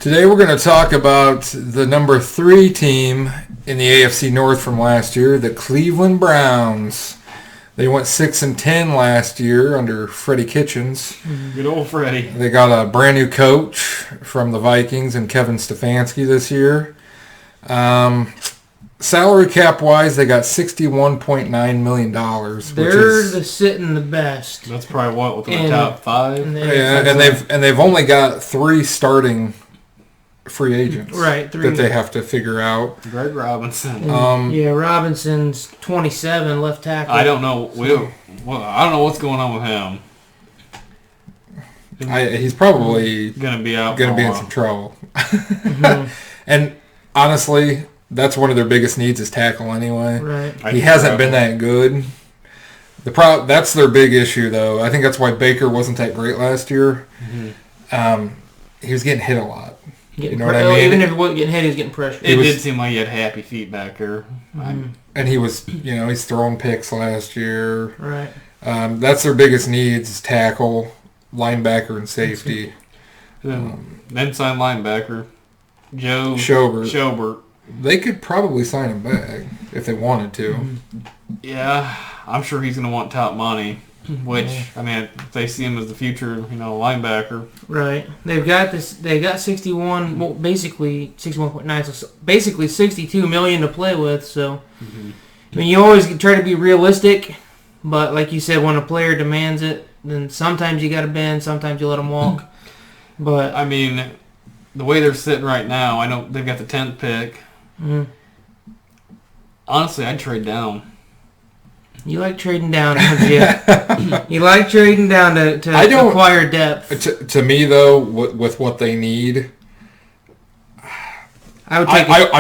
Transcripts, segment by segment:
Today we're going to talk about the number 3 team in the AFC North from last year, the Cleveland Browns. They went 6-10 last year under Freddie Kitchens. Good old Freddie. They got a brand new coach from the Vikings and Kevin Stefanski this year. Salary cap wise, they got $61.9 million. They're sitting the best. That's probably within the top 5. And they've only got 3 starting free agents, right? 3 that they have to figure out. Greg Robinson. Robinson's 27, left tackle. I don't know. I don't know what's going on with him. He's probably gonna be out. Gonna be in some trouble. And honestly, that's one of their biggest needs is tackle anyway. Right. He hasn't been that good. That's their big issue, though. I think that's why Baker wasn't that great last year. Mm-hmm. He was getting hit a lot. You know what I mean? Even if he wasn't getting hit, he was getting pressure. It did seem like he had happy feet back there. Mm-hmm. And he was, he's throwing picks last year. Right. That's their biggest needs is tackle, linebacker, and safety. Then sign linebacker, Joe Schobert. They could probably sign him back if they wanted to. Mm-hmm. Yeah, I'm sure he's going to want top money. Which, if they see him as the future, linebacker. Right. They've got 61, well, basically 61.9, so basically $62 million to play with. So, you always try to be realistic, but like you said, when a player demands it, then sometimes you got to bend, sometimes you let them walk. But the way they're sitting right now, I know they've got the 10th pick. Mm-hmm. Honestly, I'd trade down. You like trading down, don't you? You like trading down to acquire depth. To me, though, with what they need, I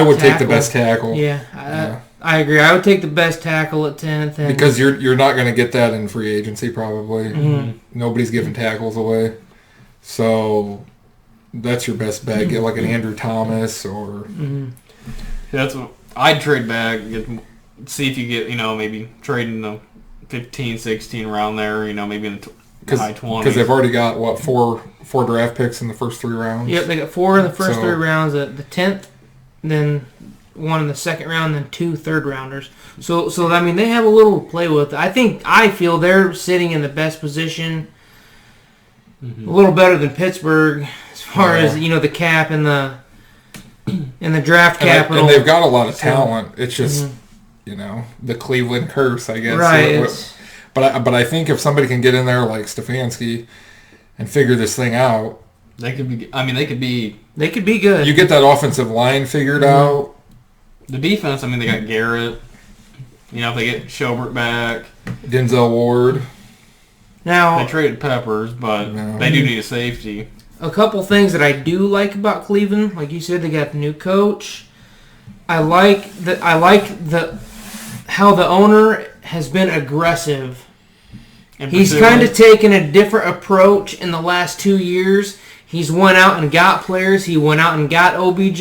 would take the best tackle. Yeah, I agree. I would take the best tackle at 10th. Because you're not going to get that in free agency, probably. Mm-hmm. Nobody's giving tackles away. So that's your best bet. Get like an Andrew Thomas or... Mm-hmm. That's what I'd trade back. See if you get, maybe trading the 15, 16 around there, maybe in the high 20s. Because they've already got, four draft picks in the first 3 rounds? Yep, they got 4 in the first 3 rounds, the 10th, then 1 in the second round, then 2 third-rounders. So they have a little to play with. I feel they're sitting in the best position, a little better than Pittsburgh as far as, the cap and the draft capital. And they've got a lot of talent. It's just... the Cleveland curse, I guess. Right. But I think if somebody can get in there like Stefanski and figure this thing out, they could be. They could be good. You get that offensive line figured out. The defense. They got Garrett. If they get Schobert back, Denzel Ward. Now they traded Peppers, but they do need a safety. A couple things that I do like about Cleveland, like you said, they got the new coach. I like how the owner has been aggressive. He's kind of taken a different approach in the last 2 years. He's went out and got players. He went out and got OBJ.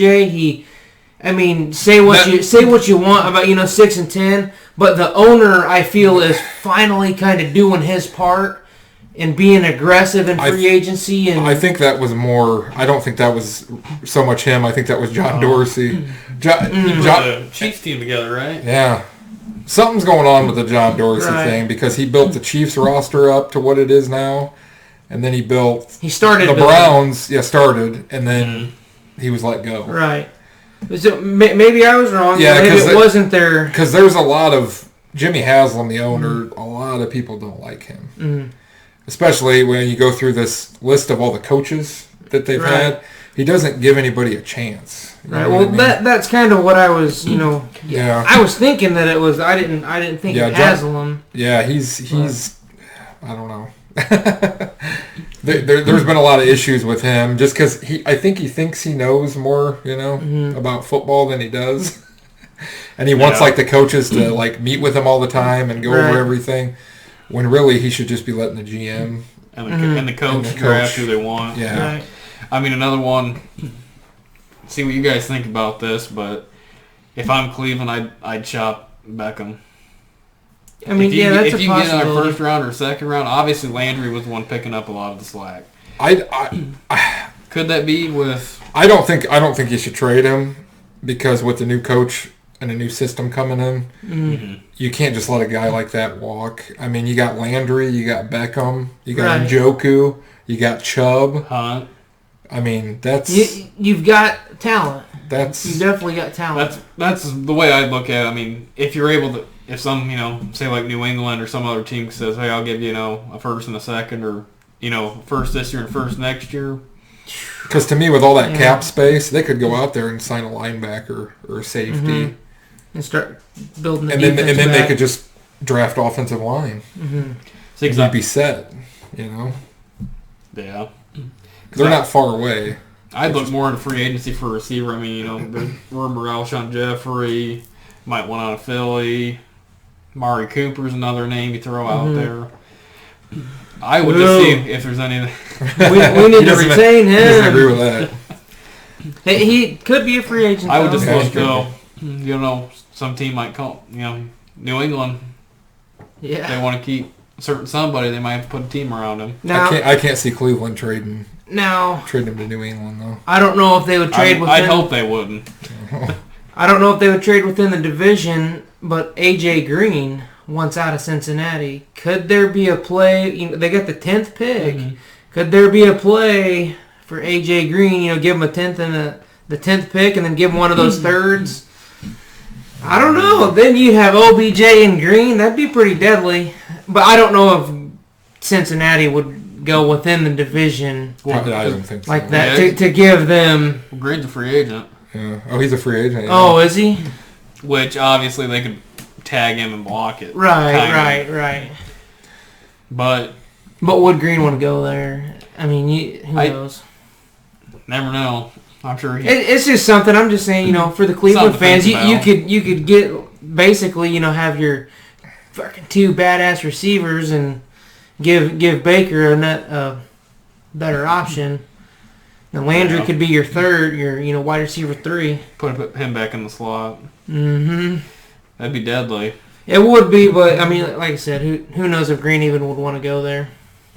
Say what you want about 6-10, but the owner, I feel, is finally kind of doing his part and being aggressive in free agency. And I think that was more... I don't think that was so much him. I think that was John Dorsey. The Chiefs team together, right? Yeah. Something's going on with the John Dorsey thing because he built the Chiefs roster up to what it is now. And then he started the Browns. Yeah, started. And then he was let go. Right. So maybe I was wrong. Yeah, maybe it wasn't there. Because there's a lot of... Jimmy Haslam, the owner, a lot of people don't like him. Mm-hmm. Especially when you go through this list of all the coaches that they've had. He doesn't give anybody a chance. Right. Well, that's kind of what I was, Yeah. I was thinking that it was. I didn't think of Haslam. Yeah, he's. I don't know. There's been a lot of issues with him just because I think he thinks he knows more, about football than he does, and he wants the coaches to meet with him all the time and go over everything. When really he should just be letting the GM and the coach draft who they want. Yeah. Right. Another one. See what you guys think about this, but if I'm Cleveland, I'd shop Beckham. That's a possibility. If you get in our first round or second round, obviously Landry was the one picking up a lot of the slack. Could that be with? I don't think you should trade him because with the new coach and a new system coming in, you can't just let a guy like that walk. I mean, you got Landry, you got Beckham, you got Njoku, you got Chubb. Hunt. I mean, that's you've got talent. You definitely got talent. That's the way I look at it. I mean, if you're able to, if some say like New England or some other team says, hey, I'll give you a first and a second, or first this year and first next year. Because to me, with all that cap space, they could go out there and sign a linebacker or a safety and start building the and defense then back. they could just draft offensive line. You'd be set. Yeah. They're not far away. I'd look more into free agency for a receiver. I mean, there's rumor Alshon Jeffrey might want out of Philly. Mari Cooper's another name you throw out there. I would just see if there's any. we need to retain him. He doesn't agree with that. He could be a free agent. I would just look though. Some team might call. New England. Yeah. If they want to keep somebody, they might have to put a team around him. Now, I can't see Cleveland trading him to New England though. I don't know if they would trade with. I'd hope they wouldn't. I don't know if they would trade within the division, but AJ Green wants out of Cincinnati. Could there be a play? They got the 10th pick. Could there be a play for AJ Green? Give him a 10th and the 10th pick, and then give him one of those thirds. I don't know. Then you have OBJ and Green. That'd be pretty deadly. But I don't know if Cincinnati would go within the division I don't think so. like that to give them. Well, Green's a free agent. Yeah. Oh, he's a free agent. Yeah. Oh, is he? Which obviously they could tag him and block it. Right. But would Green want to go there? I mean, who knows? Never know. I'm sure it's just something. I'm just saying, for the Cleveland fans, you could get basically, have your fucking two badass receivers and give Baker a better option. And Landry could be your third, your wide receiver 3. Put him back in the slot. That'd be deadly. It would be, but I mean, like I said, who knows if Green even would want to go there?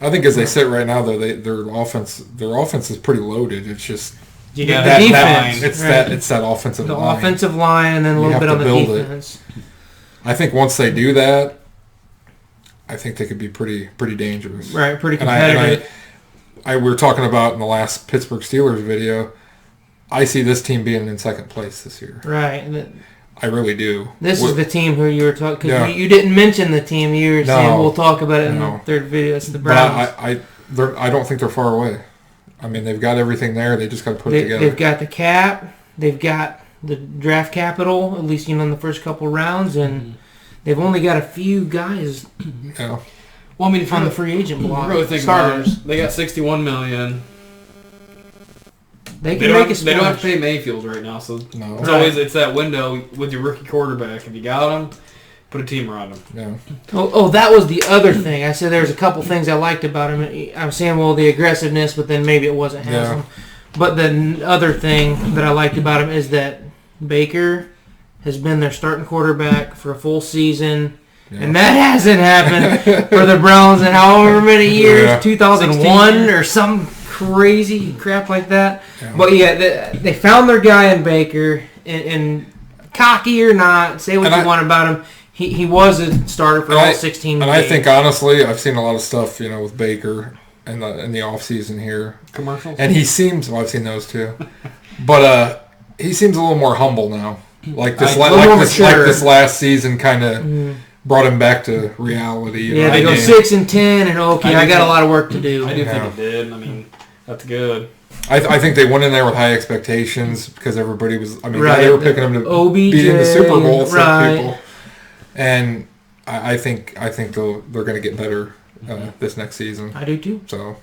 I think as they sit right now, though, their offense is pretty loaded. It's just you got the defense. It's that offensive line. The offensive line, and then a little bit on the defense. I think once they do that, I think they could be pretty dangerous. Right, pretty competitive. We were talking about in the last Pittsburgh Steelers video, I see this team being in second place this year. Right. I really do. This is the team who you were talking, because you didn't mention the team. You were saying we'll talk about it in the third video. It's the Browns. But I don't think they're far away. I mean, they've got everything there. They just got to put it together. They've got the cap. They've got the draft capital, at least in the first couple rounds, and they've only got a few guys. Yeah. Well, I mean, on the free agent block, really think starters. They got $61 million. They can make a splash. They don't have to pay Mayfield right now, so it's that window with your rookie quarterback. If you got him, put a team around him. Yeah. Oh, that was the other thing. I said there was a couple things I liked about him. I was saying, the aggressiveness, but then maybe it wasn't handsome. Yeah. But the other thing that I liked about him is that Baker has been their starting quarterback for a full season. Yeah. And that hasn't happened for the Browns in however many years, 2001 or some crazy crap like that. Yeah. But they found their guy in Baker, and cocky or not, say what you want about him, he was a starter for all 16 games. And I think, honestly, I've seen a lot of stuff, with Baker in the offseason here. Commercials? And he seems, I've seen those too. But he seems a little more humble now. Like this last season kind of brought him back to reality. They go 6-10, and I got a lot of work to do. I do think it did. I mean, that's good. I think they went in there with high expectations because everybody was. I mean, they were picking him to OBJ, be in the Super Bowl. Some people, and I think they're going to get better this next season. I do too. So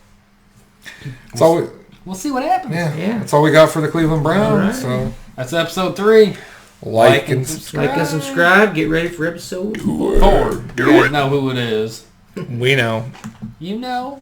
we'll see what happens. Yeah, that's all we got for the Cleveland Browns. Right. So that's episode 3. Like and subscribe. Like and subscribe. Get ready for episode 4. You guys know who it is. We know. You know.